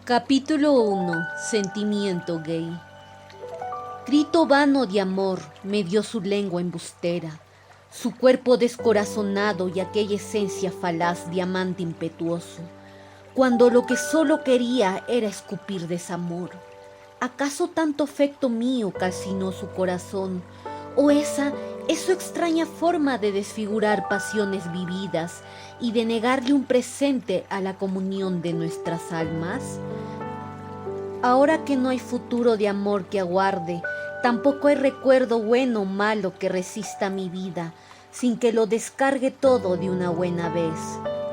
Capítulo 1. Sentimiento gay. Grito vano de amor me dio su lengua embustera, su cuerpo descorazonado y aquella esencia falaz de amante impetuoso, cuando lo que solo quería era escupir desamor. ¿Acaso tanto afecto mío calcinó su corazón? ¿O esa es su extraña forma de desfigurar pasiones vividas y de negarle un presente a la comunión de nuestras almas? Ahora que no hay futuro de amor que aguarde, tampoco hay recuerdo bueno o malo que resista mi vida, sin que lo descargue todo de una buena vez,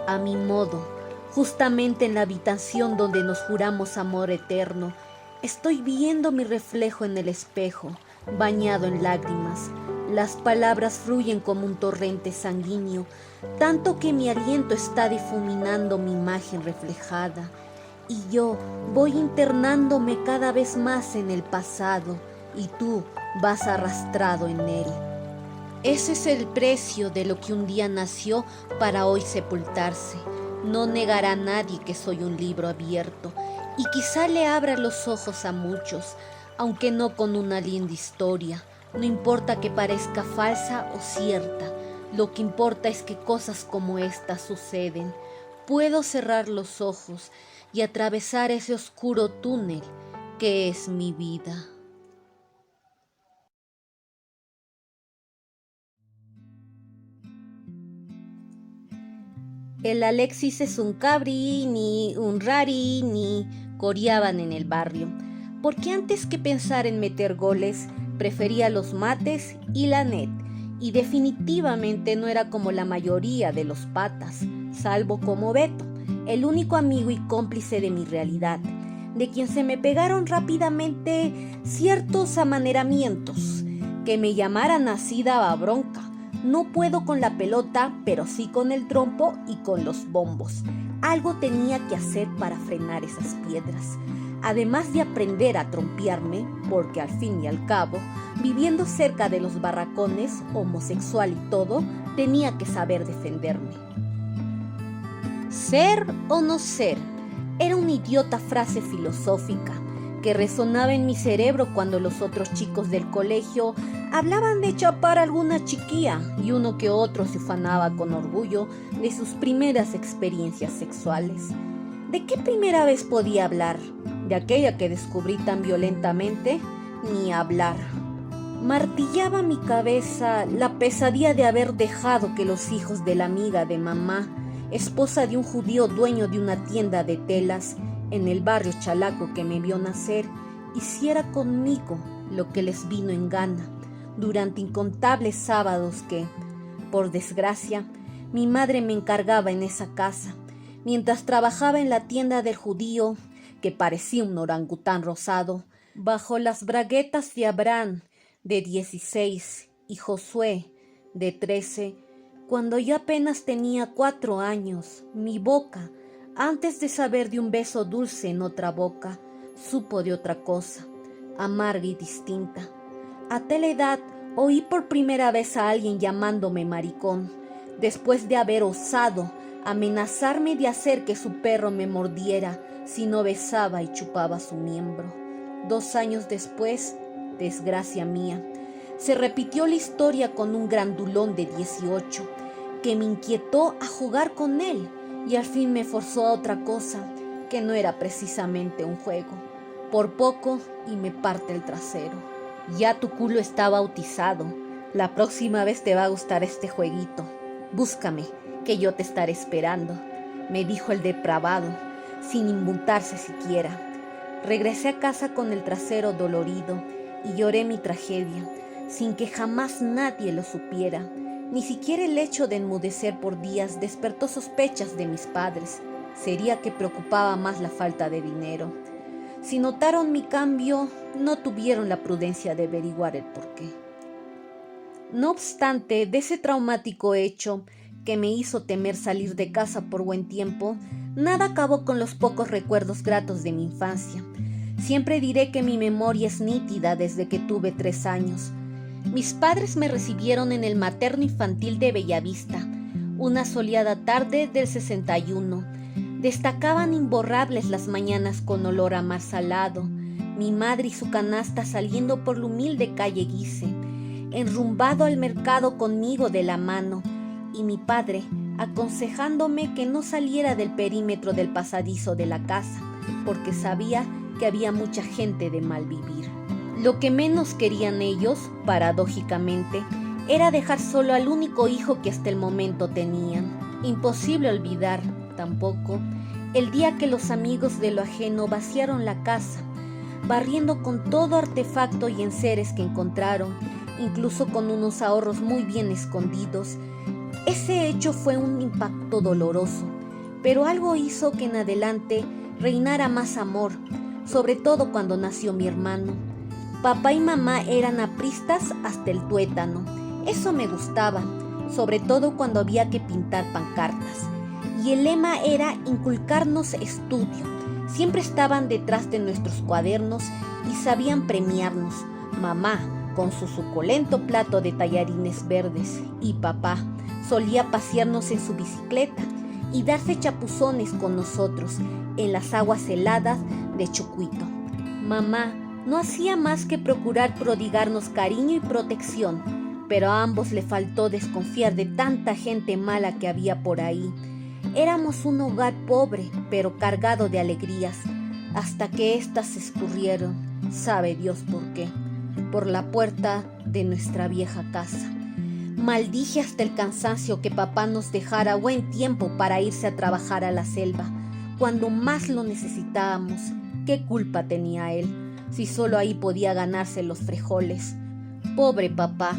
a mi modo, justamente en la habitación donde nos juramos amor eterno. Estoy viendo mi reflejo en el espejo, bañado en lágrimas. Las palabras fluyen como un torrente sanguíneo, tanto que mi aliento está difuminando mi imagen reflejada. Y yo voy internándome cada vez más en el pasado, y tú vas arrastrado en él. Ese es el precio de lo que un día nació para hoy sepultarse. No negará a nadie que soy un libro abierto, y quizá le abra los ojos a muchos, aunque no con una linda historia. No importa que parezca falsa o cierta, lo que importa es que cosas como estas suceden. Puedo cerrar los ojos y atravesar ese oscuro túnel que es mi vida. El Alexis es un cabrini, un rarini, coreaban en el barrio, porque antes que pensar en meter goles, prefería los mates y la net, y definitivamente no era como la mayoría de los patas, salvo como Beto, el único amigo y cómplice de mi realidad, de quien se me pegaron rápidamente ciertos amaneramientos, que me llamara nacida a bronca. No puedo con la pelota, pero sí con el trompo y con los bombos. Algo tenía que hacer para frenar esas piedras. Además de aprender a trompearme, porque al fin y al cabo, viviendo cerca de los barracones, homosexual y todo, tenía que saber defenderme. Ser o no ser, era una idiota frase filosófica que resonaba en mi cerebro cuando los otros chicos del colegio hablaban de chapar a alguna chiquilla y uno que otro se ufanaba con orgullo de sus primeras experiencias sexuales. ¿De qué primera vez podía hablar? ¿De aquella que descubrí tan violentamente? Ni hablar. Martillaba mi cabeza la pesadilla de haber dejado que los hijos de la amiga de mamá, esposa de un judío dueño de una tienda de telas en el barrio chalaco que me vio nacer, hiciera conmigo lo que les vino en gana durante incontables sábados que, por desgracia, mi madre me encargaba en esa casa, mientras trabajaba en la tienda del judío, que parecía un orangután rosado, bajo las braguetas de Abraham, de 16, y Josué, de 13, cuando yo apenas tenía 4 años. Mi boca, antes de saber de un beso dulce en otra boca, supo de otra cosa, amarga y distinta. A tal edad oí por primera vez a alguien llamándome maricón, después de haber osado amenazarme de hacer que su perro me mordiera si no besaba y chupaba su miembro. 2 años después, desgracia mía, se repitió la historia con un grandulón de 18 que me inquietó a jugar con él y al fin me forzó a otra cosa que no era precisamente un juego. Por poco y me parte el trasero. Ya tu culo está bautizado. La próxima vez te va a gustar este jueguito. Búscame, que yo te estaré esperando, me dijo el depravado, sin inmutarse siquiera. Regresé a casa con el trasero dolorido y lloré mi tragedia, sin que jamás nadie lo supiera. Ni siquiera el hecho de enmudecer por días despertó sospechas de mis padres. Sería que preocupaba más la falta de dinero. Si notaron mi cambio, no tuvieron la prudencia de averiguar el porqué. No obstante, de ese traumático hecho que me hizo temer salir de casa por buen tiempo, nada acabó con los pocos recuerdos gratos de mi infancia. Siempre diré que mi memoria es nítida desde que tuve 3 años. Mis padres me recibieron en el materno infantil de Bellavista, una soleada tarde del 61. Destacaban imborrables las mañanas con olor a mar salado, mi madre y su canasta saliendo por la humilde calle Guise, enrumbado al mercado conmigo de la mano, y mi padre aconsejándome que no saliera del perímetro del pasadizo de la casa, porque sabía que había mucha gente de mal vivir. Lo que menos querían ellos, paradójicamente, era dejar solo al único hijo que hasta el momento tenían. Imposible olvidar, tampoco, el día que los amigos de lo ajeno vaciaron la casa, barriendo con todo artefacto y enseres que encontraron, incluso con unos ahorros muy bien escondidos. Ese hecho fue un impacto doloroso, pero algo hizo que en adelante reinara más amor, sobre todo cuando nació mi hermano. Papá y mamá eran apristas hasta el tuétano. Eso me gustaba, sobre todo cuando había que pintar pancartas. Y el lema era inculcarnos estudio. Siempre estaban detrás de nuestros cuadernos y sabían premiarnos. Mamá, con su suculento plato de tallarines verdes, y papá solía pasearnos en su bicicleta y darse chapuzones con nosotros en las aguas heladas de Chucuito. Mamá no hacía más que procurar prodigarnos cariño y protección, pero a ambos le faltó desconfiar de tanta gente mala que había por ahí. Éramos un hogar pobre, pero cargado de alegrías, hasta que éstas se escurrieron, sabe Dios por qué, por la puerta de nuestra vieja casa. Maldije hasta el cansancio que papá nos dejara buen tiempo para irse a trabajar a la selva, cuando más lo necesitábamos. ¿Qué culpa tenía él, si solo ahí podía ganarse los frijoles? Pobre papá,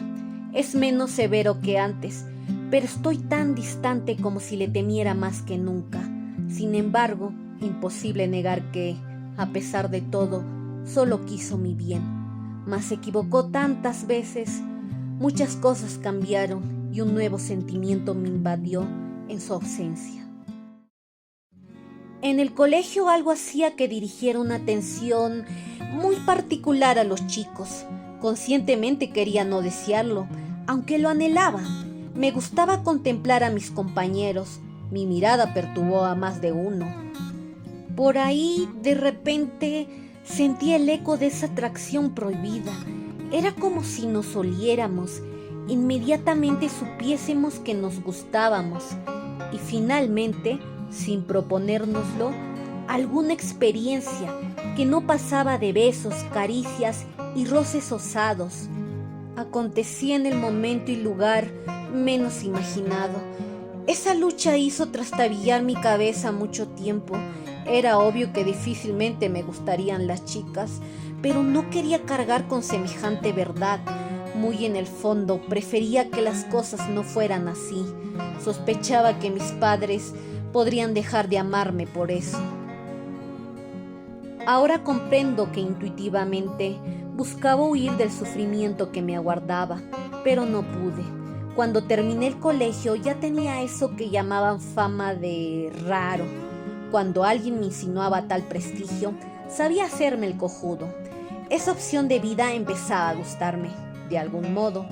es menos severo que antes, pero estoy tan distante como si le temiera más que nunca. Sin embargo, imposible negar que, a pesar de todo, solo quiso mi bien. Mas se equivocó tantas veces. Muchas cosas cambiaron y un nuevo sentimiento me invadió en su ausencia. En el colegio algo hacía que dirigiera una atención muy particular a los chicos. Conscientemente quería no desearlo, aunque lo anhelaba. Me gustaba contemplar a mis compañeros. Mi mirada perturbó a más de uno. Por ahí, de repente, sentí el eco de esa atracción prohibida. Era como si nos oliéramos, inmediatamente supiésemos que nos gustábamos. Y finalmente, sin proponérnoslo, alguna experiencia que no pasaba de besos, caricias y roces osados. Acontecía en el momento y lugar menos imaginado. Esa lucha hizo trastabillar mi cabeza mucho tiempo. Era obvio que difícilmente me gustarían las chicas, pero no quería cargar con semejante verdad. Muy en el fondo prefería que las cosas no fueran así. Sospechaba que mis padres podrían dejar de amarme por eso. Ahora comprendo que intuitivamente buscaba huir del sufrimiento que me aguardaba, pero no pude. Cuando terminé el colegio ya tenía eso que llamaban fama de raro. Cuando alguien me insinuaba tal prestigio, sabía hacerme el cojudo. Esa opción de vida empezaba a gustarme, de algún modo,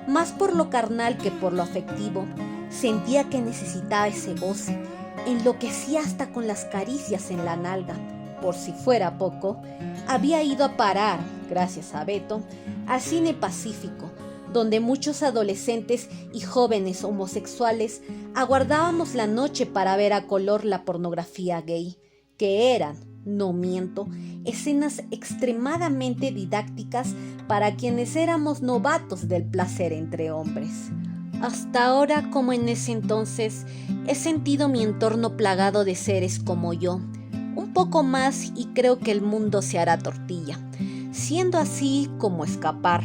más por lo carnal que por lo afectivo. Sentía que necesitaba ese goce, enloquecía hasta con las caricias en la nalga. Por si fuera poco, había ido a parar, gracias a Beto, al Cine Pacífico, donde muchos adolescentes y jóvenes homosexuales aguardábamos la noche para ver a color la pornografía gay, que eran, no miento, escenas extremadamente didácticas para quienes éramos novatos del placer entre hombres. Hasta ahora, como en ese entonces, he sentido mi entorno plagado de seres como yo. Un poco más y creo que el mundo se hará tortilla, siendo así como escapar.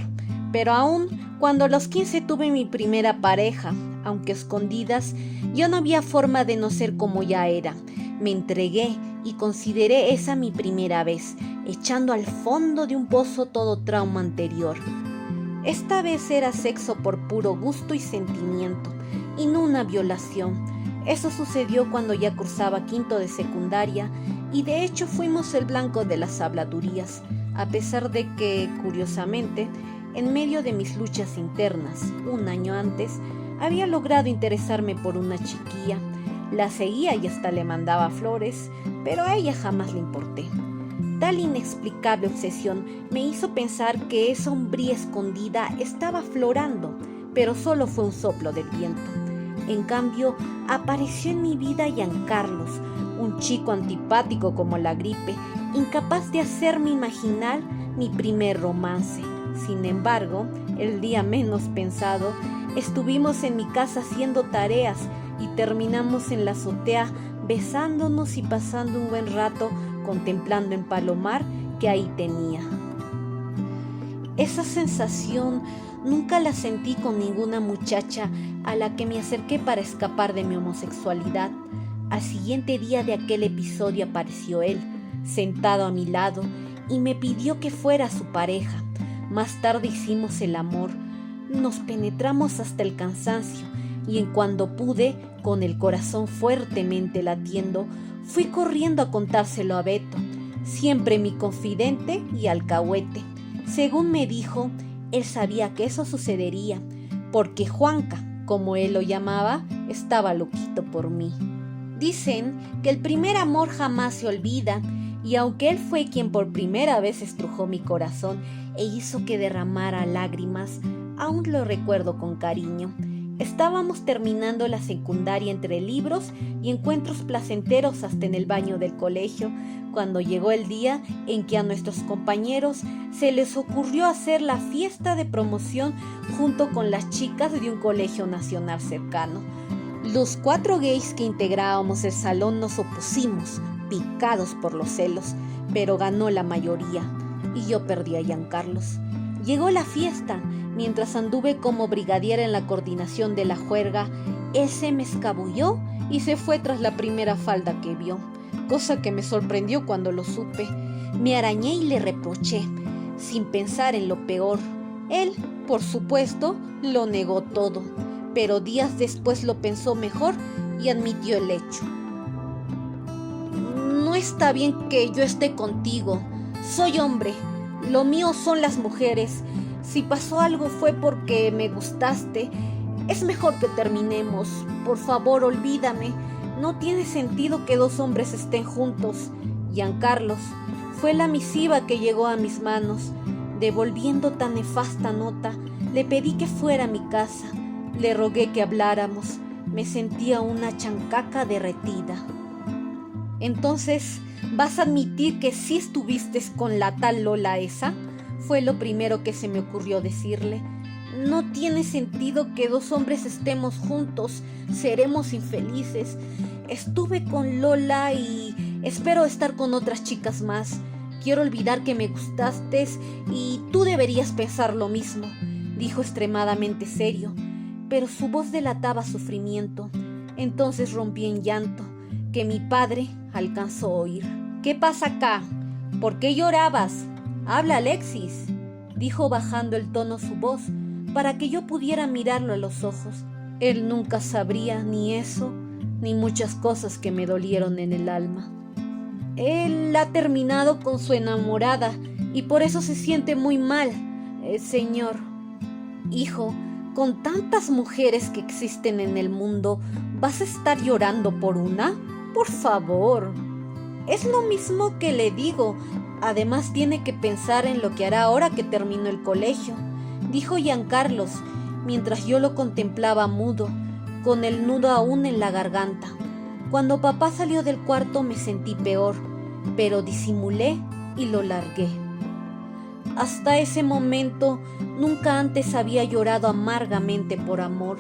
Pero aún cuando a los 15 tuve mi primera pareja, aunque escondidas, yo no había forma de no ser como ya era. Me entregué y consideré esa mi primera vez, echando al fondo de un pozo todo trauma anterior. Esta vez era sexo por puro gusto y sentimiento, y no una violación. Eso sucedió cuando ya cursaba quinto de secundaria, y de hecho fuimos el blanco de las habladurías, a pesar de que, curiosamente, en medio de mis luchas internas, un año antes, había logrado interesarme por una chiquilla, La seguía y hasta le mandaba flores, pero a ella jamás le importé. Tal inexplicable obsesión me hizo pensar que esa hombría escondida estaba aflorando, pero solo fue un soplo del viento. En cambio, apareció en mi vida Giancarlos, un chico antipático como la gripe, incapaz de hacerme imaginar mi primer romance. Sin embargo, el día menos pensado, estuvimos en mi casa haciendo tareas y terminamos en la azotea besándonos y pasando un buen rato contemplando en Palomar que ahí tenía. Esa sensación nunca la sentí con ninguna muchacha a la que me acerqué para escapar de mi homosexualidad. Al siguiente día de aquel episodio apareció él, sentado a mi lado, y me pidió que fuera su pareja. Más tarde hicimos el amor, nos penetramos hasta el cansancio, y en cuando pude, con el corazón fuertemente latiendo, fui corriendo a contárselo a Beto, siempre mi confidente y alcahuete. Según me dijo, él sabía que eso sucedería, porque Juanca, como él lo llamaba, estaba loquito por mí. Dicen que el primer amor jamás se olvida, y aunque él fue quien por primera vez estrujó mi corazón e hizo que derramara lágrimas, aún lo recuerdo con cariño. Estábamos terminando la secundaria entre libros y encuentros placenteros hasta en el baño del colegio, cuando llegó el día en que a nuestros compañeros se les ocurrió hacer la fiesta de promoción junto con las chicas de un colegio nacional cercano. Los 4 gays que integrábamos el salón nos opusimos, picados por los celos, pero ganó la mayoría y yo perdí a Giancarlos. Llegó la fiesta. Mientras anduve como brigadier en la coordinación de la juerga, él se me escabulló y se fue tras la primera falda que vio, cosa que me sorprendió cuando lo supe. Me arañé y le reproché, sin pensar en lo peor. Él, por supuesto, lo negó todo, pero días después lo pensó mejor y admitió el hecho. No está bien que yo esté contigo. Soy hombre. Lo mío son las mujeres. Si pasó algo fue porque me gustaste. Es mejor que terminemos. Por favor, olvídame. No tiene sentido que 2 hombres estén juntos. Giancarlos, fue la misiva que llegó a mis manos. Devolviendo tan nefasta nota, le pedí que fuera a mi casa. Le rogué que habláramos. Me sentía una chancaca derretida. Entonces, ¿vas a admitir que sí estuviste con la tal Lola esa? Fue lo primero que se me ocurrió decirle. No tiene sentido que 2 hombres estemos juntos. Seremos infelices. Estuve con Lola y espero estar con otras chicas más. Quiero olvidar que me gustaste y tú deberías pensar lo mismo, dijo extremadamente serio, pero su voz delataba sufrimiento. Entonces rompí en llanto, que mi padre alcanzó a oír. ¿Qué pasa acá? ¿Por qué llorabas? Habla, Alexis, dijo bajando el tono su voz para que yo pudiera mirarlo a los ojos. Él nunca sabría ni eso, ni muchas cosas que me dolieron en el alma. Él ha terminado con su enamorada y por eso se siente muy mal, señor. Hijo, con tantas mujeres que existen en el mundo, ¿vas a estar llorando por una? Por favor. Es lo mismo que le digo. Además tiene que pensar en lo que hará ahora que terminó el colegio, dijo Giancarlos, mientras yo lo contemplaba mudo, con el nudo aún en la garganta. Cuando papá salió del cuarto me sentí peor, pero disimulé y lo largué. Hasta ese momento nunca antes había llorado amargamente por amor.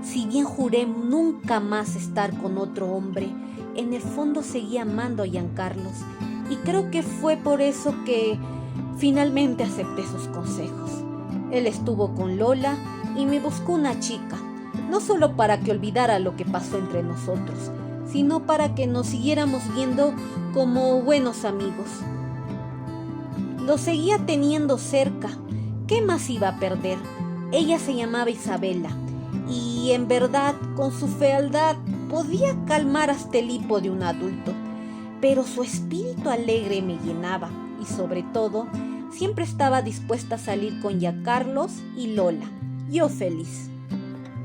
Si bien juré nunca más estar con otro hombre, en el fondo seguía amando a Giancarlos, y creo que fue por eso que finalmente acepté sus consejos. Él estuvo con Lola y me buscó una chica, no solo para que olvidara lo que pasó entre nosotros, sino para que nos siguiéramos viendo como buenos amigos. Lo seguía teniendo cerca. ¿Qué más iba a perder? Ella se llamaba Isabela, y en verdad, con su fealdad, podía calmar hasta el hipo de un adulto, pero su espíritu alegre me llenaba, y sobre todo, siempre estaba dispuesta a salir con Giancarlos y Lola, yo feliz.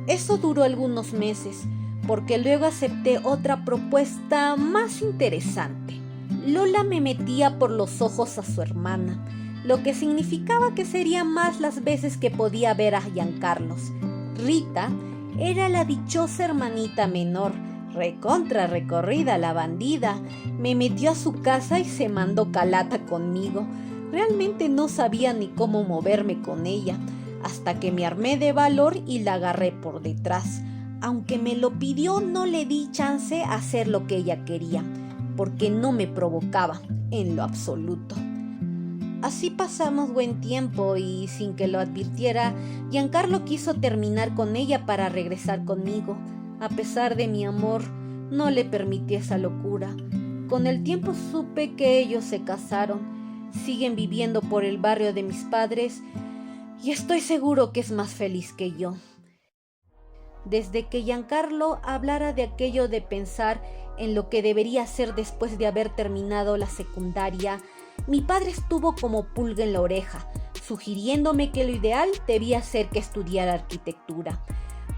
Eso duró algunos meses, porque luego acepté otra propuesta más interesante. Lola me metía por los ojos a su hermana, lo que significaba que serían más las veces que podía ver a Giancarlos. Rita era la dichosa hermanita menor, recontra recorrida la bandida. Me metió a su casa y se mandó calata conmigo. Realmente no sabía ni cómo moverme con ella, hasta que me armé de valor y la agarré por detrás. Aunque me lo pidió, no le di chance a hacer lo que ella quería, porque no me provocaba en lo absoluto. Así pasamos buen tiempo y, sin que lo advirtiera, Giancarlo quiso terminar con ella para regresar conmigo. A pesar de mi amor, no le permití esa locura. Con el tiempo supe que ellos se casaron. Siguen viviendo por el barrio de mis padres y estoy seguro que es más feliz que yo. Desde que Giancarlo hablara de aquello de pensar en lo que debería hacer después de haber terminado la secundaria, mi padre estuvo como pulga en la oreja, sugiriéndome que lo ideal debía ser que estudiara arquitectura.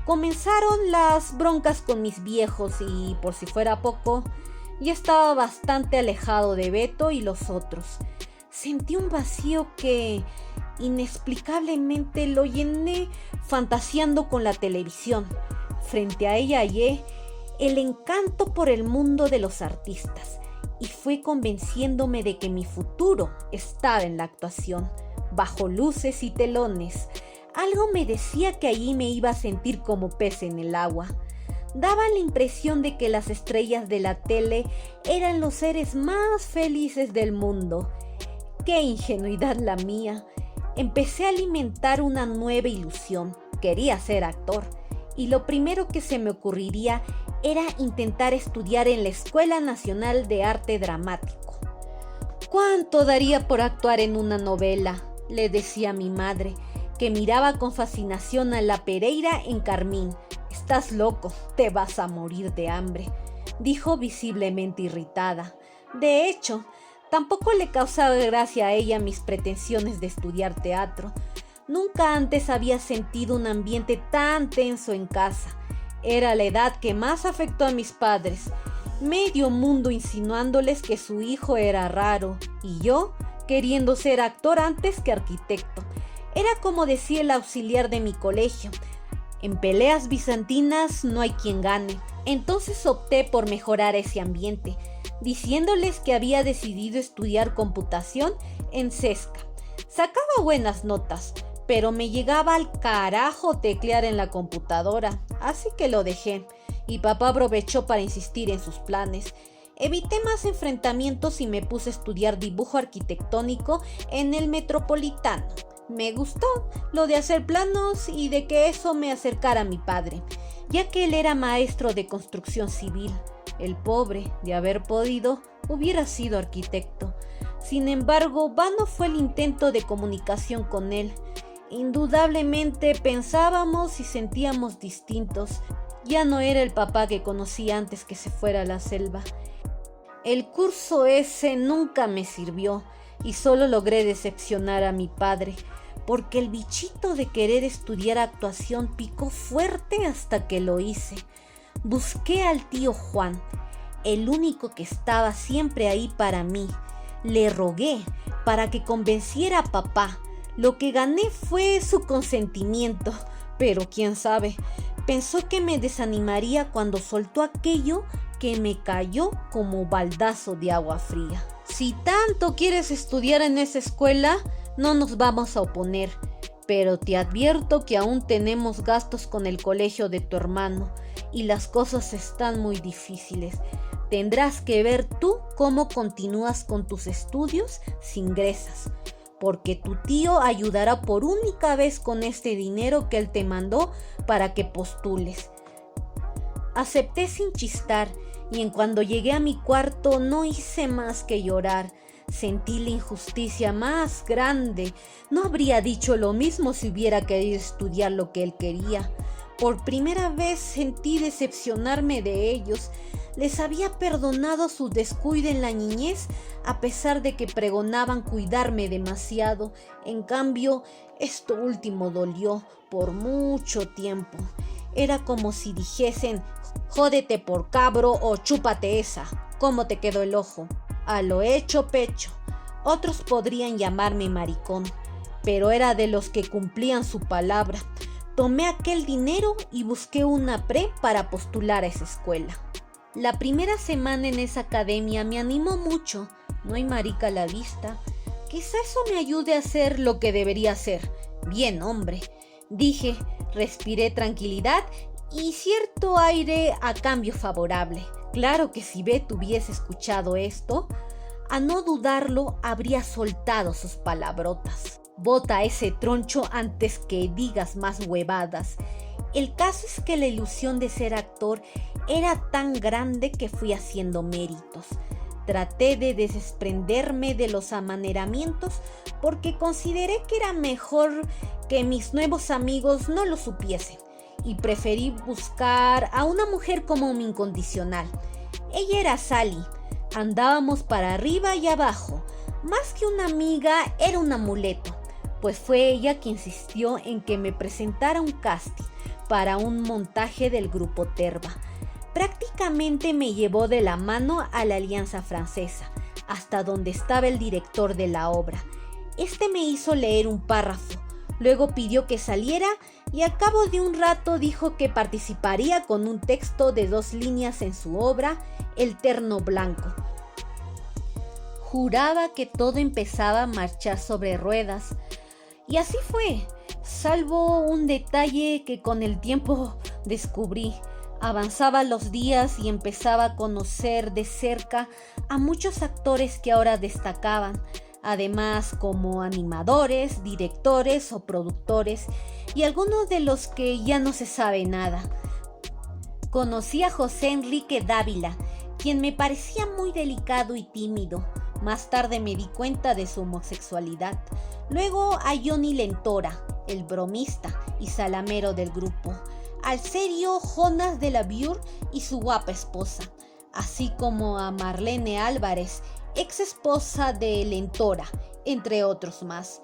Comenzaron las broncas con mis viejos y, por si fuera poco, ya estaba bastante alejado de Beto y los otros. Sentí un vacío que inexplicablemente lo llené fantaseando con la televisión. Frente a ella hallé el encanto por el mundo de los artistas y fue convenciéndome de que mi futuro estaba en la actuación, bajo luces y telones. Algo me decía que allí me iba a sentir como pez en el agua. Daba la impresión de que las estrellas de la tele eran los seres más felices del mundo. ¡Qué ingenuidad la mía! Empecé a alimentar una nueva ilusión. Quería ser actor y lo primero que se me ocurriría era intentar estudiar en la Escuela Nacional de Arte Dramático. ¿Cuánto daría por actuar en una novela?, le decía a mi madre, que miraba con fascinación a la Pereira en Carmín. «Estás loco, te vas a morir de hambre», dijo visiblemente irritada. De hecho, tampoco le causaba gracia a ella mis pretensiones de estudiar teatro. Nunca antes había sentido un ambiente tan tenso en casa. Era la edad que más afectó a mis padres. Medio mundo insinuándoles que su hijo era raro y yo queriendo ser actor antes que arquitecto. Era como decía el auxiliar de mi colegio: en peleas bizantinas no hay quien gane. Entonces opté por mejorar ese ambiente, diciéndoles que había decidido estudiar computación en Sesca. Sacaba buenas notas, pero me llegaba al carajo teclear en la computadora, así que lo dejé, y papá aprovechó para insistir en sus planes. Evité más enfrentamientos y me puse a estudiar dibujo arquitectónico en el Metropolitano. Me gustó lo de hacer planos y de que eso me acercara a mi padre, ya que él era maestro de construcción civil. El pobre, de haber podido, hubiera sido arquitecto. Sin embargo, vano fue el intento de comunicación con él. Indudablemente pensábamos y sentíamos distintos. Ya no era el papá que conocí antes que se fuera a la selva. El curso ese nunca me sirvió y solo logré decepcionar a mi padre, porque el bichito de querer estudiar actuación picó fuerte hasta que lo hice. Busqué al tío Juan, el único que estaba siempre ahí para mí. Le rogué para que convenciera a papá. Lo que gané fue su consentimiento, pero quién sabe, pensó que me desanimaría cuando soltó aquello que me cayó como baldazo de agua fría. Si tanto quieres estudiar en esa escuela, no nos vamos a oponer, pero te advierto que aún tenemos gastos con el colegio de tu hermano y las cosas están muy difíciles. Tendrás que ver tú cómo continúas con tus estudios si ingresas, porque tu tío ayudará por única vez con este dinero que él te mandó para que postules. Acepté sin chistar y en cuando llegué a mi cuarto no hice más que llorar. Sentí la injusticia más grande. No habría dicho lo mismo si hubiera querido estudiar lo que él quería. Por primera vez sentí decepcionarme de ellos. Les había perdonado su descuido en la niñez a pesar de que pregonaban cuidarme demasiado. En cambio, esto último dolió por mucho tiempo. Era como si dijesen: jódete por cabro o chúpate esa, ¿cómo te quedó el ojo? A lo hecho pecho. Otros podrían llamarme maricón, pero era de los que cumplían su palabra. Tomé aquel dinero y busqué una para postular a esa escuela. La primera semana en esa academia me animó mucho. No hay marica a la vista. Quizá eso me ayude a hacer lo que debería hacer. Bien, hombre, dije. Respiré tranquilidad y cierto aire a cambio favorable. Claro que si Beth hubiese escuchado esto, a no dudarlo habría soltado sus palabrotas. Bota ese troncho antes que digas más huevadas. El caso es que la ilusión de ser actor era tan grande que fui haciendo méritos. Traté de desprenderme de los amaneramientos porque consideré que era mejor que mis nuevos amigos no lo supiesen, y preferí buscar a una mujer como mi incondicional. Ella era Sally. Andábamos para arriba y abajo. Más que una amiga, era un amuleto, pues fue ella quien insistió en que me presentara un casting para un montaje del grupo Terva. Prácticamente me llevó de la mano a la Alianza Francesa, hasta donde estaba el director de la obra. Este me hizo leer un párrafo, luego pidió que saliera y al cabo de un rato dijo que participaría con un texto de 2 líneas en su obra, El Terno Blanco. Juraba que todo empezaba a marchar sobre ruedas, y así fue, salvo un detalle que con el tiempo descubrí. Avanzaban los días y empezaba a conocer de cerca a muchos actores que ahora destacaban, además como animadores, directores o productores, y algunos de los que ya no se sabe nada. Conocí a José Enrique Dávila, quien me parecía muy delicado y tímido. Más tarde me di cuenta de su homosexualidad. Luego a Johnny Lentora, el bromista y salamero del grupo. Al serio Jonas de la Bure y su guapa esposa, así como a Marlene Álvarez, ex esposa de Lentora, entre otros más.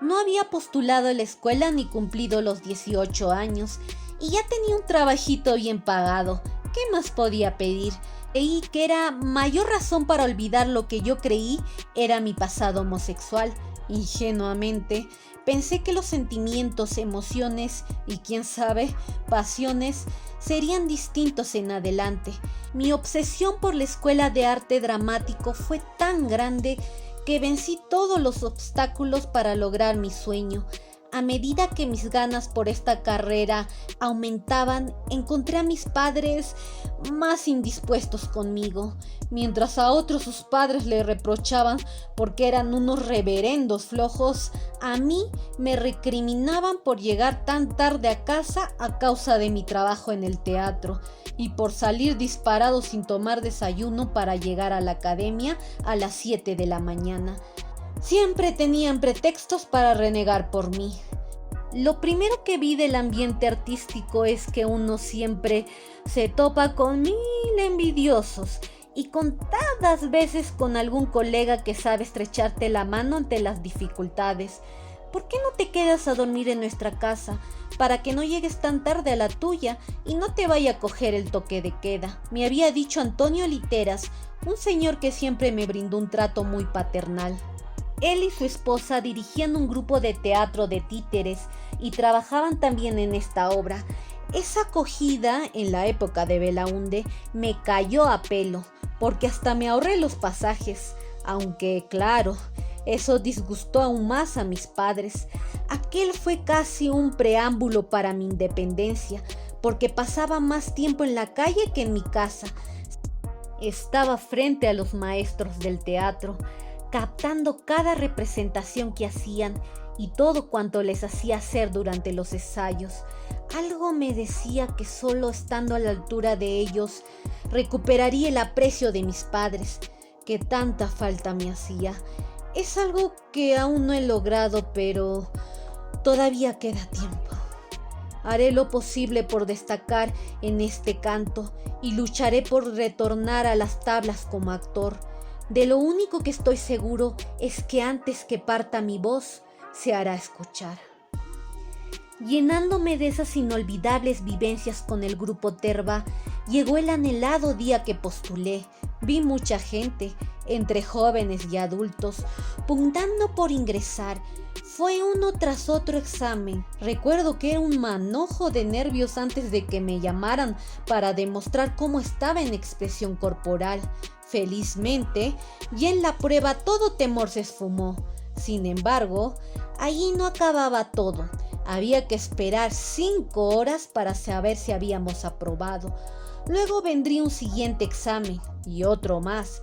No había postulado a la escuela ni cumplido los 18 años y ya tenía un trabajito bien pagado. ¿Qué más podía pedir? Creí que era mayor razón para olvidar lo que yo creí era mi pasado homosexual. Ingenuamente, pensé que los sentimientos, emociones y quién sabe, pasiones serían distintos en adelante. Mi obsesión por la escuela de arte dramático fue tan grande que vencí todos los obstáculos para lograr mi sueño. A medida que mis ganas por esta carrera aumentaban, encontré a mis padres más indispuestos conmigo. Mientras a otros sus padres le reprochaban porque eran unos reverendos flojos, a mí me recriminaban por llegar tan tarde a casa a causa de mi trabajo en el teatro y por salir disparado sin tomar desayuno para llegar a la academia a las 7 de la mañana. Siempre tenían pretextos para renegar por mí. Lo primero que vi del ambiente artístico es que uno siempre se topa con 1000 envidiosos y contadas veces con algún colega que sabe estrecharte la mano ante las dificultades. ¿Por qué no te quedas a dormir en nuestra casa para que no llegues tan tarde a la tuya y no te vaya a coger el toque de queda? Me había dicho Antonio Literas, un señor que siempre me brindó un trato muy paternal. Él y su esposa dirigían un grupo de teatro de títeres y trabajaban también en esta obra. Esa acogida en la época de Belaúnde me cayó a pelo, porque hasta me ahorré los pasajes, aunque claro, eso disgustó aún más a mis padres. Aquel fue casi un preámbulo para mi independencia, porque pasaba más tiempo en la calle que en mi casa. Estaba frente a los maestros del teatro, captando cada representación que hacían y todo cuanto les hacía hacer durante los ensayos. Algo me decía que solo estando a la altura de ellos recuperaría el aprecio de mis padres, que tanta falta me hacía. Es algo que aún no he logrado, pero todavía queda tiempo. Haré lo posible por destacar en este canto y lucharé por retornar a las tablas como actor. De lo único que estoy seguro es que antes que parta mi voz, se hará escuchar. Llenándome de esas inolvidables vivencias con el grupo Terva, llegó el anhelado día que postulé. Vi mucha gente, entre jóvenes y adultos, pugnando por ingresar. Fue uno tras otro examen. Recuerdo que era un manojo de nervios antes de que me llamaran para demostrar cómo estaba en expresión corporal. Felizmente, y en la prueba todo temor se esfumó. Sin embargo, allí no acababa todo. Había que esperar 5 horas para saber si habíamos aprobado. Luego vendría un siguiente examen y otro más.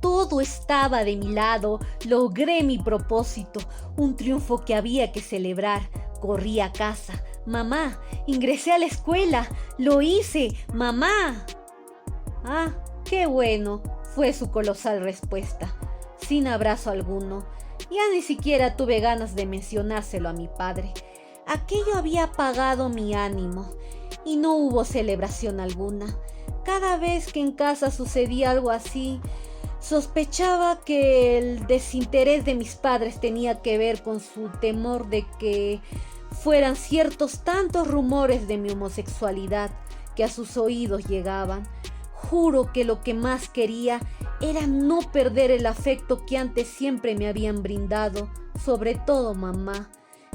Todo estaba de mi lado, logré mi propósito, un triunfo que había que celebrar. Corrí a casa. Mamá, ingresé a la escuela, lo hice, mamá. Ah, qué bueno, fue su colosal respuesta, sin abrazo alguno. Ya ni siquiera tuve ganas de mencionárselo a mi padre. Aquello había apagado mi ánimo y no hubo celebración alguna. Cada vez que en casa sucedía algo así, sospechaba que el desinterés de mis padres tenía que ver con su temor de que fueran ciertos tantos rumores de mi homosexualidad que a sus oídos llegaban. Juro que lo que más quería era no perder el afecto que antes siempre me habían brindado, sobre todo mamá.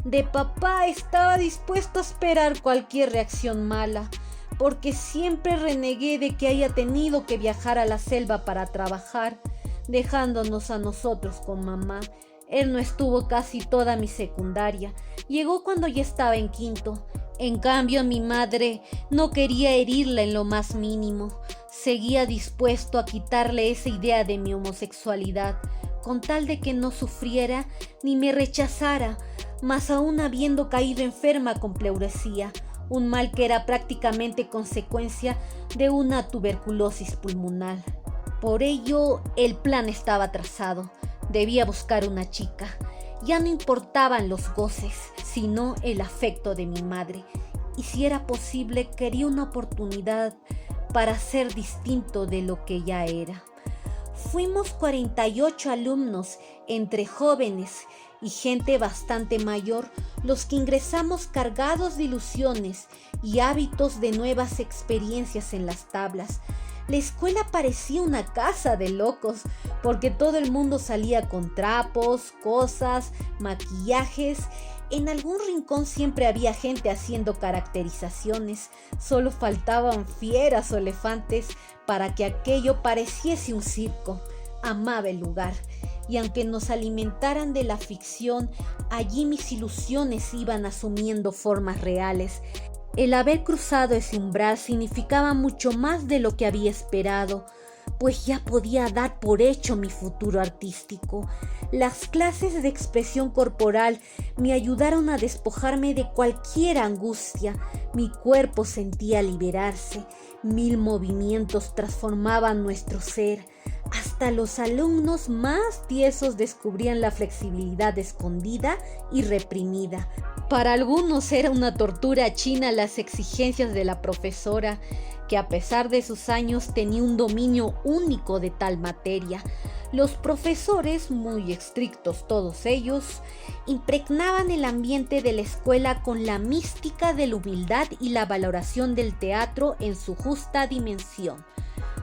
De papá estaba dispuesto a esperar cualquier reacción mala, porque siempre renegué de que haya tenido que viajar a la selva para trabajar, dejándonos a nosotros con mamá. Él no estuvo casi toda mi secundaria, llegó cuando ya estaba en quinto. En cambio, mi madre no quería herirla en lo más mínimo. Seguía dispuesto a quitarle esa idea de mi homosexualidad, con tal de que no sufriera ni me rechazara, más aún habiendo caído enferma con pleuresía, un mal que era prácticamente consecuencia de una tuberculosis pulmonar. Por ello, el plan estaba trazado. Debía buscar una chica. Ya no importaban los goces, sino el afecto de mi madre. Y si era posible, quería una oportunidad para ser distinto de lo que ya era. Fuimos 48 alumnos, entre jóvenes y gente bastante mayor, los que ingresamos cargados de ilusiones y hábitos de nuevas experiencias en las tablas. La escuela parecía una casa de locos, porque todo el mundo salía con trapos, cosas, maquillajes. En algún rincón siempre había gente haciendo caracterizaciones. Solo faltaban fieras o elefantes para que aquello pareciese un circo. Amaba el lugar, y aunque nos alimentaran de la ficción, allí mis ilusiones iban asumiendo formas reales. El haber cruzado ese umbral significaba mucho más de lo que había esperado, pues ya podía dar por hecho mi futuro artístico. Las clases de expresión corporal me ayudaron a despojarme de cualquier angustia. Mi cuerpo sentía liberarse, 1000 movimientos transformaban nuestro ser. Hasta los alumnos más tiesos descubrían la flexibilidad escondida y reprimida. Para algunos era una tortura china las exigencias de la profesora, que a pesar de sus años tenía un dominio único de tal materia. Los profesores, muy estrictos todos ellos, impregnaban el ambiente de la escuela con la mística de la humildad y la valoración del teatro en su justa dimensión.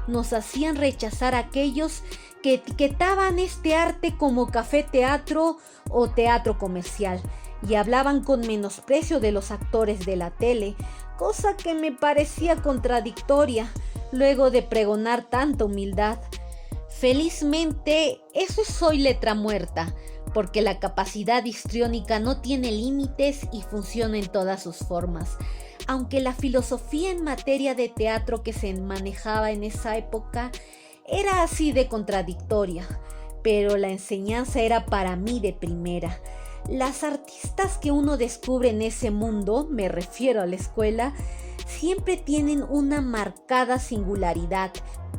Nos hacían rechazar a aquellos que etiquetaban este arte como café teatro o teatro comercial y hablaban con menosprecio de los actores de la tele, cosa que me parecía contradictoria luego de pregonar tanta humildad. Felizmente, eso soy letra muerta, porque la capacidad histriónica no tiene límites y funciona en todas sus formas. Aunque la filosofía en materia de teatro que se manejaba en esa época era así de contradictoria, pero la enseñanza era para mí de primera. Las artistas que uno descubre en ese mundo, me refiero a la escuela, siempre tienen una marcada singularidad.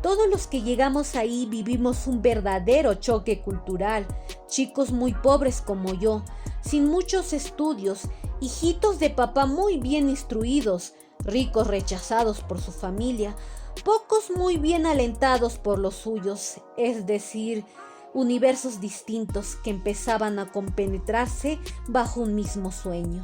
Todos los que llegamos ahí vivimos un verdadero choque cultural. Chicos muy pobres como yo, sin muchos estudios, hijitos de papá muy bien instruidos, ricos rechazados por su familia, pocos muy bien alentados por los suyos, es decir, universos distintos que empezaban a compenetrarse bajo un mismo sueño.